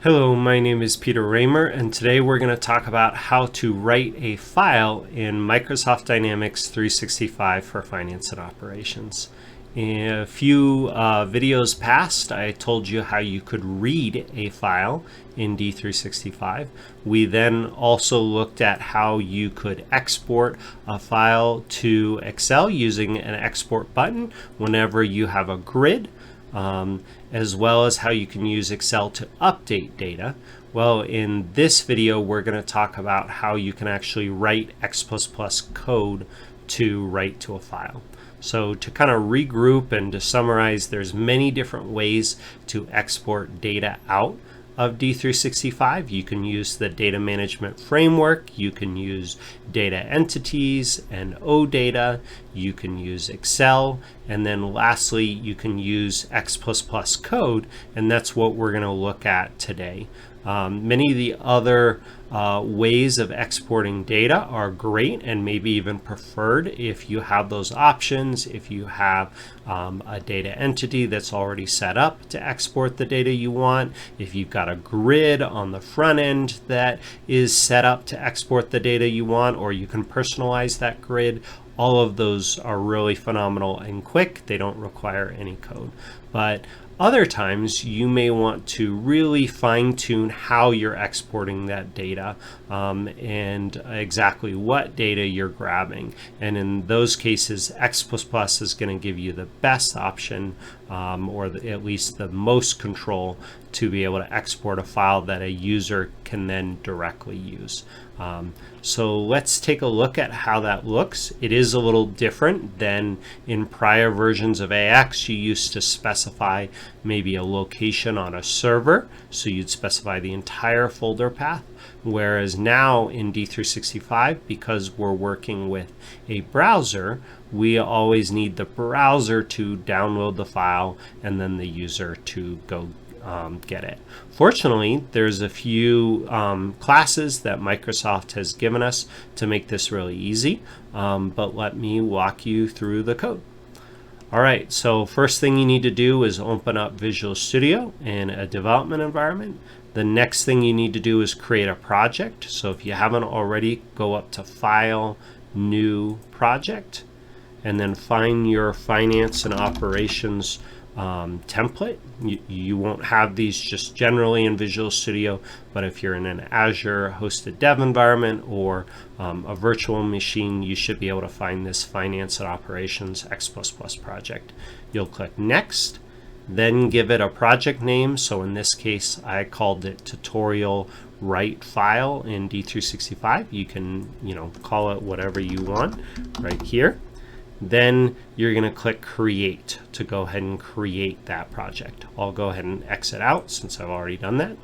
Hello, my name is Peter Raymer, and today we're going to talk about how to write a file in Microsoft Dynamics 365 for finance and operations. In a few videos past, I told you how you could read a file in D365. We then also looked at how you could export a file to Excel using an export button whenever you have a grid. As well as how you can use Excel to update data. Well, in this video, we're going to talk about how you can actually write X++ code to write to a file. So to kind of regroup and to summarize, there's many different ways to export data out of D365. You can use the data management framework, you can use data entities and OData, you can use Excel, and then lastly you can use X++ code, and that's what we're going to look at today. Many of the other ways of exporting data are great and maybe even preferred if you have those options, if you have a data entity that's already set up to export the data you want, if you've got a grid on the front end that is set up to export the data you want, or you can personalize that grid. All of those are really phenomenal and quick. They don't require any code. But other times you may want to really fine-tune how you're exporting that data and exactly what data you're grabbing. And in those cases, X++ is going to give you the best option or at least the most control to be able to export a file that a user can then directly use. So let's take a look at how that looks. It is a little different than in prior versions of AX. You used to specify maybe a location on a server, so you'd specify the entire folder path, whereas now in D365, because we're working with a browser, we always need the browser to download the file and then the user to go get it. Fortunately, there's a few classes that Microsoft has given us to make this really easy, but let me walk you through the code. Alright, so first thing you need to do is open up Visual Studio in a development environment. The next thing you need to do is create a project. So if you haven't already, go up to File, New Project, and then find your finance and operations template. You won't have these just generally in Visual Studio, but if you're in an Azure hosted dev environment or a virtual machine, you should be able to find this finance and operations X++ project. You'll click next, then give it a project name. So in this case, I called it tutorial write file in D365. You can, call it whatever you want right here. Then you're going to click create to go ahead and create that project. I'll go ahead and exit out since I've already done that.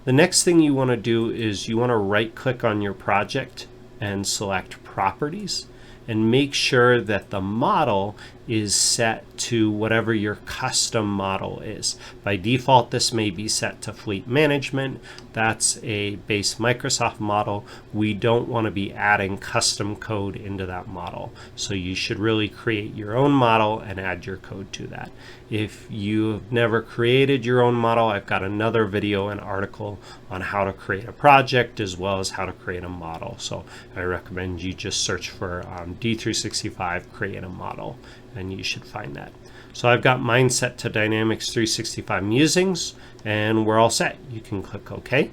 The next thing you want to do is you want to right click on your project and select properties and make sure that the model is set to whatever your custom model is. By default, this may be set to fleet management. That's a base Microsoft model. We don't want to be adding custom code into that model. So you should really create your own model and add your code to that. If you've never created your own model, I've got another video and article on how to create a project as well as how to create a model. So I recommend you just search for D365 create a model, and you should find that. So I've got mine set to Dynamics 365 Musings, and we're all set. You can click OK.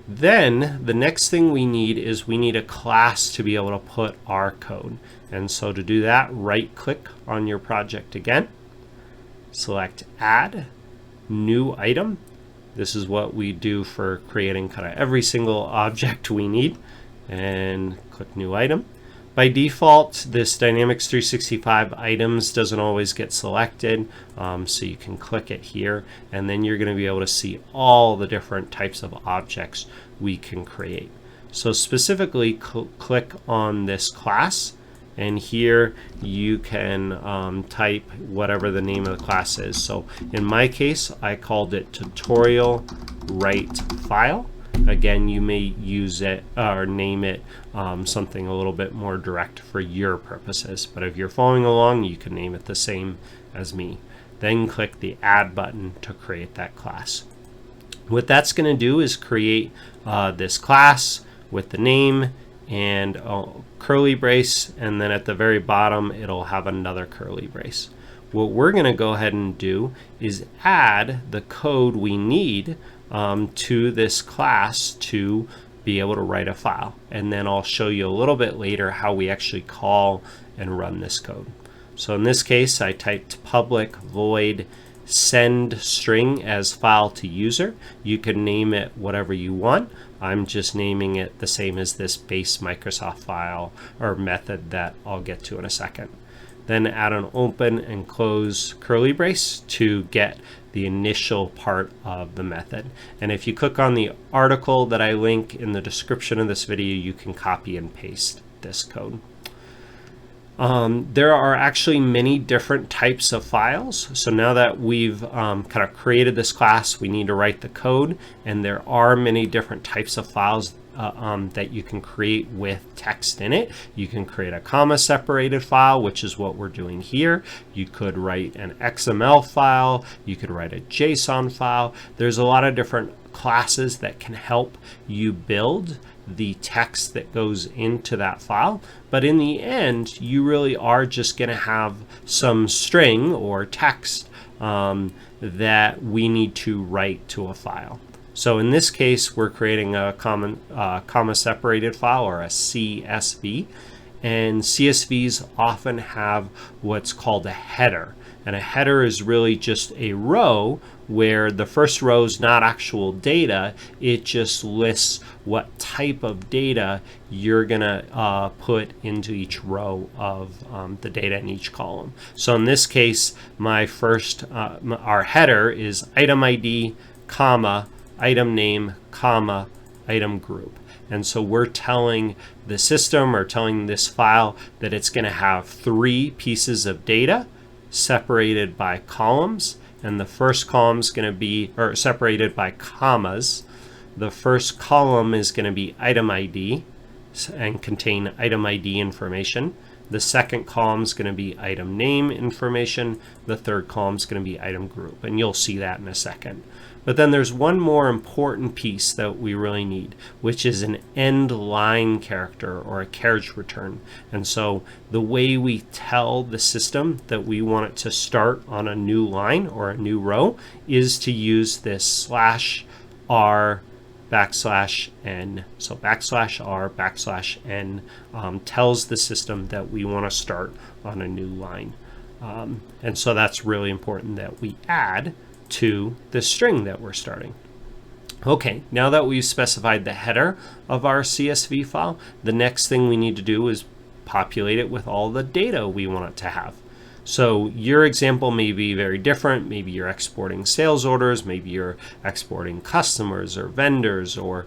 Then the next thing we need is we need a class to be able to put our code. And so to do that, right click on your project again, select Add, New Item. This is what we do for creating kind of every single object we need, and click New Item. By default, this Dynamics 365 items doesn't always get selected, so you can click it here, and then you're going to be able to see all the different types of objects we can create. So specifically, click on this class, and here you can type whatever the name of the class is. So in my case, I called it tutorial write file. Again, you may use it or name it something a little bit more direct for your purposes, but if you're following along, you can name it the same as me. Then click the Add button to create that class. What that's going to do is create this class with the name and a curly brace, and then at the very bottom it'll have another curly brace. What we're going to go ahead and do is add the code we need to this class to be able to write a file, and then I'll show you a little bit later how we actually call and run this code. So in this case, I typed public void send string as file to user. You can name it whatever you want. I'm just naming it the same as this base Microsoft file or method that I'll get to in a second. Then add an open and close curly brace to get the initial part of the method. And if you click on the article that I link in the description of this video, you can copy and paste this code. There are actually many different types of files. So now that we've kind of created this class, we need to write the code, and there are many different types of files that you can create with text in it. You can create a comma separated file, which is what we're doing here. You could write an XML file. You could write a JSON file. There's a lot of different classes that can help you build the text that goes into that file, but in the end you really are just going to have some string or text that we need to write to a file. So in this case we're creating a comma separated file, or a CSV, and CSVs often have what's called a header, and a header is really just a row where the first row is not actual data. It just lists what type of data you're gonna put into each row of the data in each column. So in this case, my first our header is item ID, comma, item name, comma, item group. And so we're telling the system, or telling this file, that it's going to have 3 pieces of data separated by columns, and the first column is going to be, or separated by commas. The first column is going to be item ID and contain item ID information. The second column is going to be item name information. The third column is going to be item group, and you'll see that in a second. But then there's one more important piece that we really need, which is an end line character, or a carriage return. And so the way we tell the system that we want it to start on a new line or a new row is to use this /r \n. So /r \n tells the system that we want to start on a new line. And so that's really important that we add to the string that we're starting. Okay, now that we've specified the header of our CSV file, the next thing we need to do is populate it with all the data we want it to have. So your example may be very different. Maybe you're exporting sales orders, maybe you're exporting customers or vendors or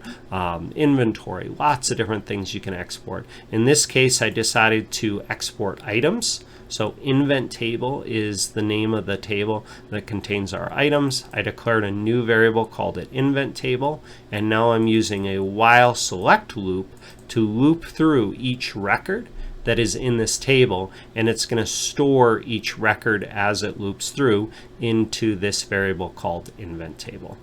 inventory, lots of different things you can export. In this case, I decided to export items. So invent table is the name of the table that contains our items. I declared a new variable called it invent table, and now I'm using a while select loop to loop through each record that is in this table, and it's going to store each record as it loops through into this variable called invent table.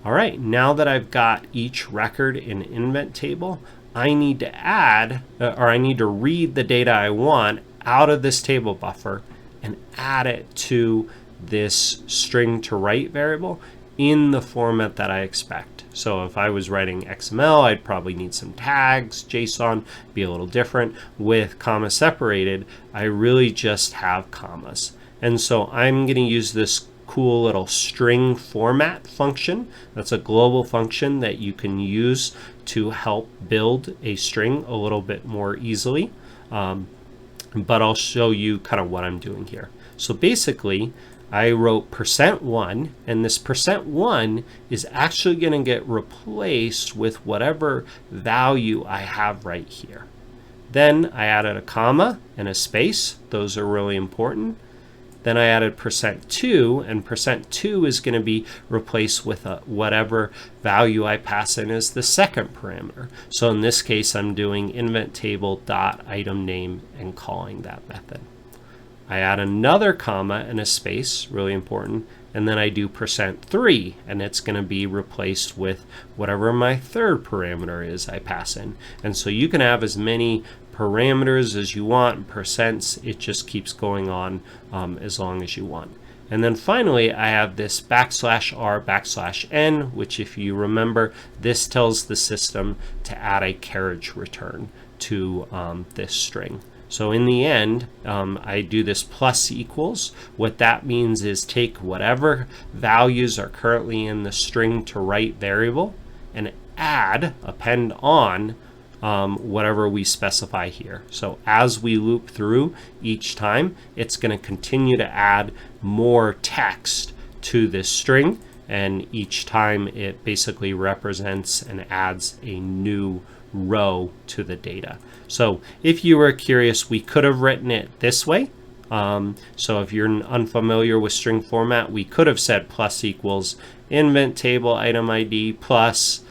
All right, now that I've got each record in invent table, I need to add, or I need to read the data I want out of this table buffer and add it to this string to write variable in the format that I expect. So if I was writing XML, I'd probably need some tags. JSON be a little different. With comma separated, I really just have commas. And so I'm going to use this cool little string format function. That's a global function that you can use to help build a string a little bit more easily. But I'll show you kind of what I'm doing here. So basically, I wrote %1, and this %1 is actually going to get replaced with whatever value I have right here. Then I added a comma and a space. Those are really important. Then I added %2, and %2 is going to be replaced with whatever value I pass in as the second parameter. So in this case, I'm doing invent table dot item name and calling that method. I add another comma and a space, really important, and then I do %3, and it's going to be replaced with whatever my third parameter is I pass in. And so you can have as many parameters as you want, and percents. It just keeps going on as long as you want. And then finally, I have this \r\n, which, if you remember, this tells the system to add a carriage return to this string. So in the end, I do this plus equals. What that means is take whatever values are currently in the string to write variable and append on whatever we specify here. So as we loop through each time, it's going to continue to add more text to this string, and each time it basically represents and adds a new row to the data. So if you were curious, we could have written it this way. So if you're unfamiliar with string format, we could have said plus equals invent table item ID plus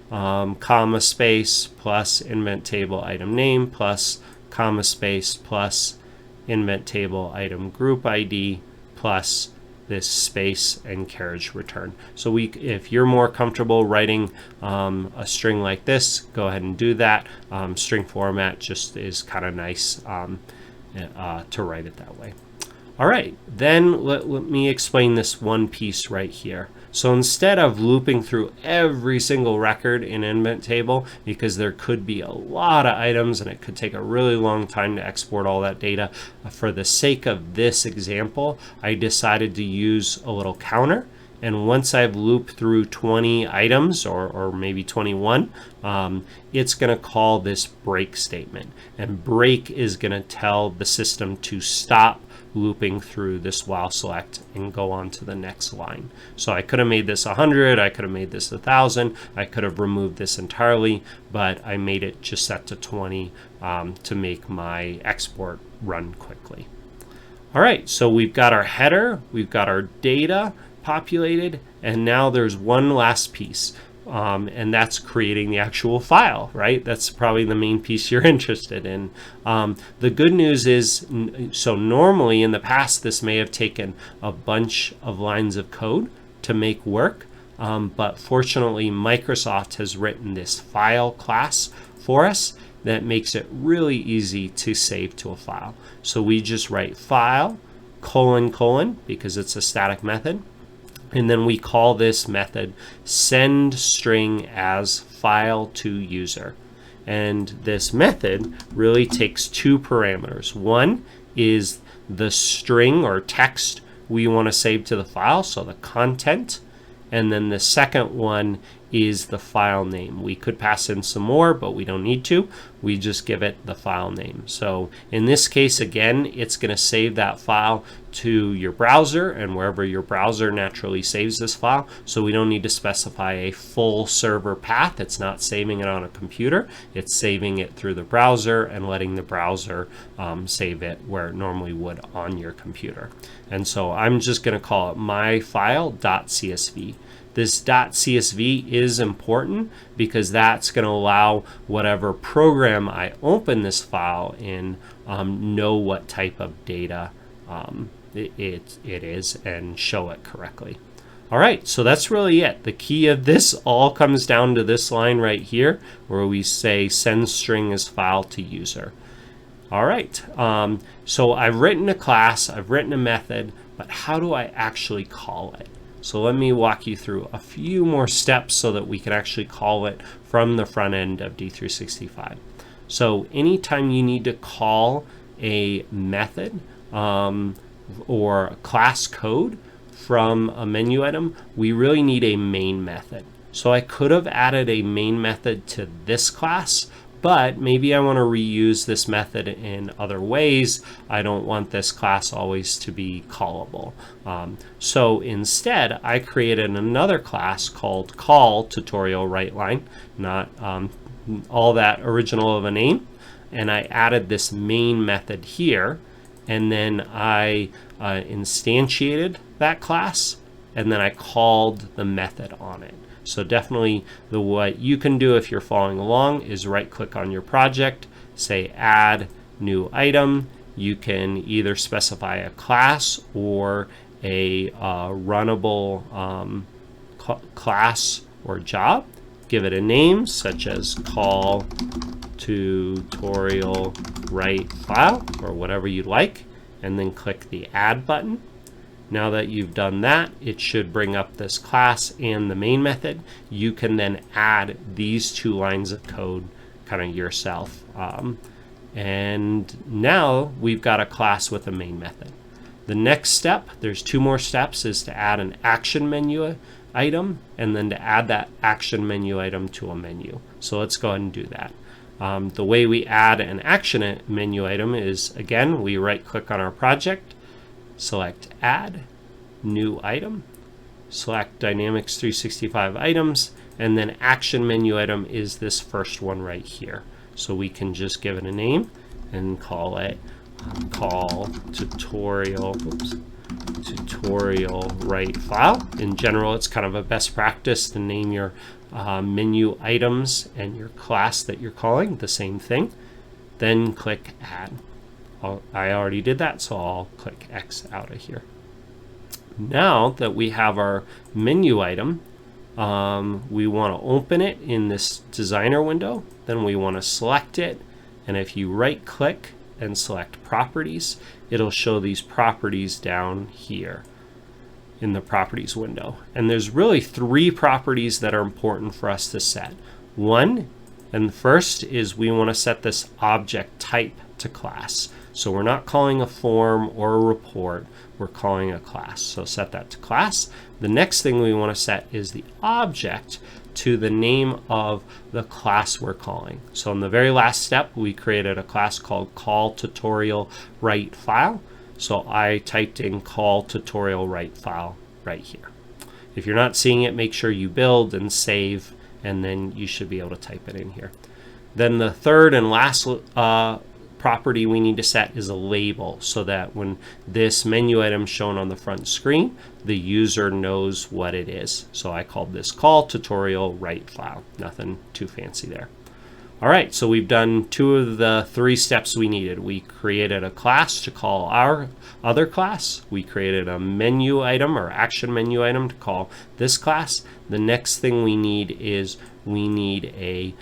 comma space plus invent table item name plus comma space plus invent table item group ID plus this space and carriage return. So if you're more comfortable writing a string like this, go ahead and do that. String format just is kind of nice to write it that way. All right, then let me explain this one piece right here. So instead of looping through every single record in invent table, because there could be a lot of items and it could take a really long time to export all that data, for the sake of this example, I decided to use a little counter. And once I've looped through 20 items, or maybe 21, it's going to call this break statement. And break is going to tell the system to stop looping through this while select and go on to the next line. So I could have made this 100, I could have made this 1,000, I could have removed this entirely, but I made it just set to 20 to make my export run quickly. All right, so we've got our header, we've got our data populated, and now there's one last piece. And that's creating the actual file, right? That's probably the main piece you're interested in. The good news is, so normally in the past, this may have taken a bunch of lines of code to make work, but fortunately, Microsoft has written this file class for us that makes it really easy to save to a file. So we just write file : because it's a static method. And then we call this method send string as file to user. And this method really takes two parameters. One is the string or text we want to save to the file, so the content. And then the second one is the file name. We could pass in some more, but we don't need to. We just give it the file name. So in this case, again, it's going to save that file to your browser and wherever your browser naturally saves this file. So we don't need to specify a full server path. It's not saving it on a computer. It's saving it through the browser and letting the browser save it where it normally would on your computer. And so I'm just going to call it myfile.csv. This .csv is important because that's going to allow whatever program I open this file in know what type of data it is and show it correctly. All right, so that's really it. The key of this all comes down to this line right here where we say send string as file to user. All right, so I've written a class, I've written a method, but how do I actually call it? So let me walk you through a few more steps so that we can actually call it from the front end of D365. So anytime you need to call a method or class code from a menu item, we really need a main method. So I could have added a main method to this class, but maybe I want to reuse this method in other ways. I don't want this class always to be callable. So instead, I created another class called call tutorial WriteLine, not all that original of a name, and I added this main method here, and then I instantiated that class, and then I called the method on it. So definitely what you can do if you're following along is right click on your project, say add new item. You can either specify a class or a runnable class or job. Give it a name such as call tutorial write file or whatever you like, and then click the add button. Now that you've done that, it should bring up this class and the main method. You can then add these 2 lines of code kind of yourself. And now we've got a class with a main method. The next step, there's 2 more steps, is to add an action menu item and then to add that action menu item to a menu. So let's go ahead and do that. The way we add an action menu item is, again, we right click on our project, select add, new item, select Dynamics 365 items, and then action menu item is this first one right here. So we can just give it a name and call it call tutorial write file. In general, it's kind of a best practice to name your menu items and your class that you're calling the same thing. Then click add. I already did that, so I'll click X out of here. Now that we have our menu item, we want to open it in this designer window. Then we want to select it, and if you right click and select properties, it'll show these properties down here in the properties window. And there's really 3 properties that are important for us to set. One, and the first, is we want to set this object type to class. So we're not calling a form or a report, we're calling a class. So set that to class. The next thing we want to set is the object to the name of the class we're calling. So in the very last step, we created a class called call tutorial write file. So I typed in call tutorial write file right here. If you're not seeing it, make sure you build and save, and then you should be able to type it in here. Then the third and last property we need to set is a label, so that when this menu item is shown on the front screen, the user knows what it is. So I called this call tutorial write file. Nothing too fancy there. All right, so we've done 2 of the 3 steps we needed. We created a class to call our other class. We created a menu item or action menu item to call this class. The next thing we need is we need a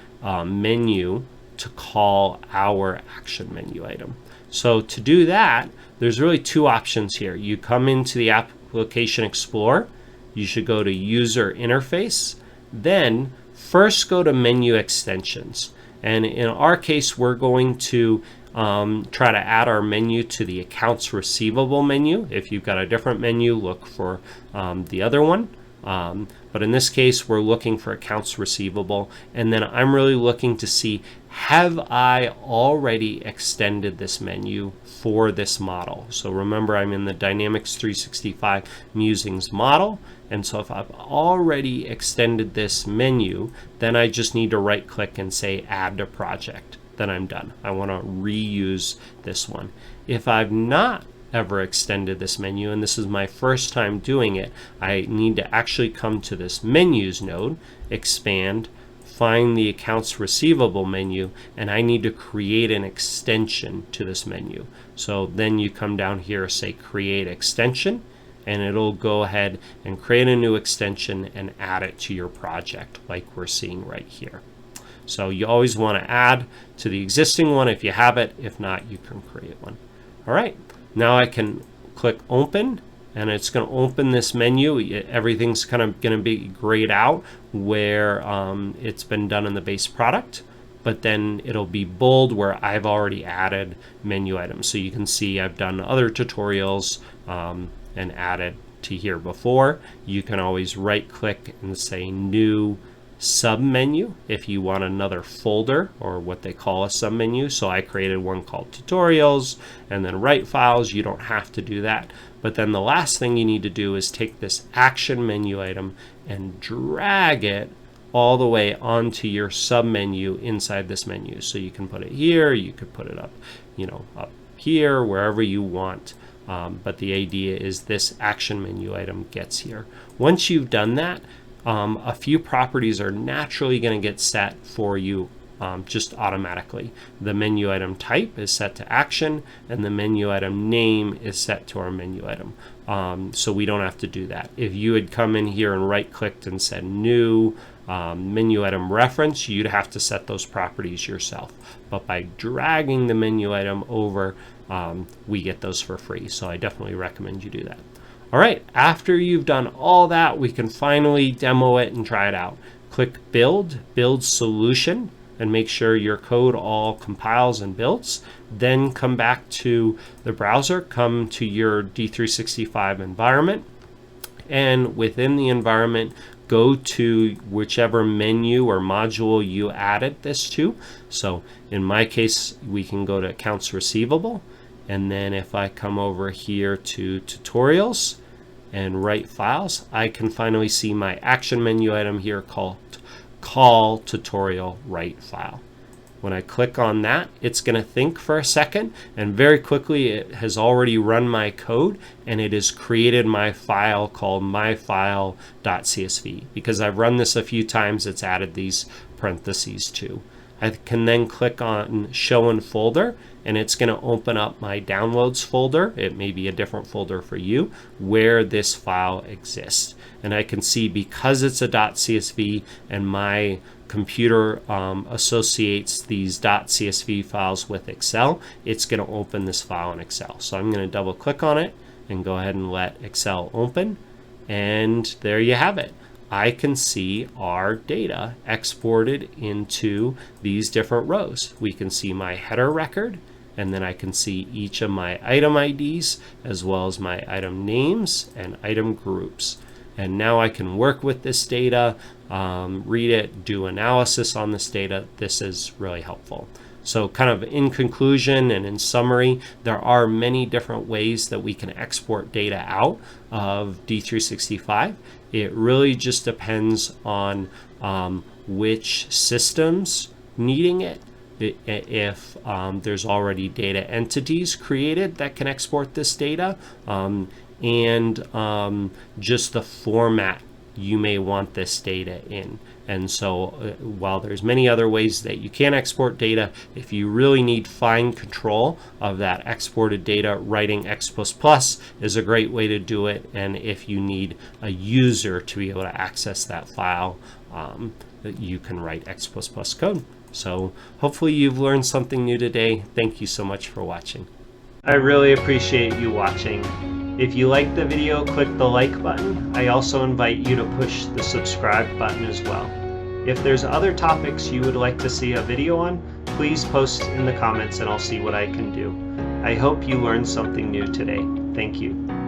menu to call our action menu item. So to do that, there's really 2 options here. You come into the Application Explorer, you should go to User Interface, then first go to Menu Extensions. And in our case, we're going to try to add our menu to the Accounts Receivable menu. If you've got a different menu, look for the other one. But in this case, we're looking for Accounts Receivable. And then I'm really looking to see, have I already extended this menu for this model? So remember, I'm in the Dynamics 365 Musings model. And so if I've already extended this menu, then I just need to right click and say add to project. Then I'm done. I want to reuse this one. If I've not ever extended this menu, and this is my first time doing it, I need to actually come to this menus node, expand, find the accounts receivable menu, and I need to create an extension to this menu. So then you come down here, say create extension, and it'll go ahead and create a new extension and add it to your project like we're seeing right here. So you always want to add to the existing one if you have it. If not, you can create one. All right, now I can click open, and it's going to open this menu. Everything's kind of going to be grayed out where it's been done in the base product, but then it'll be bold where I've already added menu items. So you can see I've done other tutorials and added to here before. You can always right click and say new submenu if you want another folder, or what they call a submenu. So I created one called tutorials and then write files. You don't have to do that. But then the last thing you need to do is take this action menu item and drag it all the way onto your submenu inside this menu. So you can put it here, you could put it up, up here, wherever you want. But the idea is this action menu item gets here. Once you've done that, a few properties are naturally going to get set for you just automatically. The menu item type is set to action, and the menu item name is set to our menu item. So we don't have to do that. If you had come in here and right-clicked and said new menu item reference, you'd have to set those properties yourself. But by dragging the menu item over, we get those for free. So I definitely recommend you do that. All right, after you've done all that, we can finally demo it and try it out. Click Build, Build Solution, and make sure your code all compiles and builds. Then come back to the browser, come to your D365 environment, and within the environment, go to whichever menu or module you added this to. So in my case, we can go to Accounts Receivable, and then if I come over here to Tutorials and Write Files, I can finally see my action menu item here called Call Tutorial Write File. When I click on that, it's going to think for a second, and very quickly it has already run my code, and it has created my file called myfile.csv. Because I've run this a few times, it's added these parentheses too. I can then click on Show in Folder, and it's going to open up my Downloads folder. It may be a different folder for you where this file exists. And I can see, because it's a .csv and my computer associates these .csv files with Excel, it's going to open this file in Excel. So I'm going to double click on it and go ahead and let Excel open. And there you have it. I can see our data exported into these different rows. We can see my header record, and then I can see each of my item IDs as well as my item names and item groups. And now I can work with this data, read it, do analysis on this data. This is really helpful. So kind of in conclusion and in summary, there are many different ways that we can export data out of D365. It really just depends on which systems needing it. If there's already data entities created that can export this data, and just the format you may want this data in. And so while there's many other ways that you can export data, if you really need fine control of that exported data, writing X++ is a great way to do it. And if you need a user to be able to access that file, you can write X++ code. So hopefully you've learned something new today. Thank you so much for watching. I really appreciate you watching. If you liked the video, click the like button. I also invite you to push the subscribe button as well. If there's other topics you would like to see a video on, please post in the comments and I'll see what I can do. I hope you learned something new today. Thank you.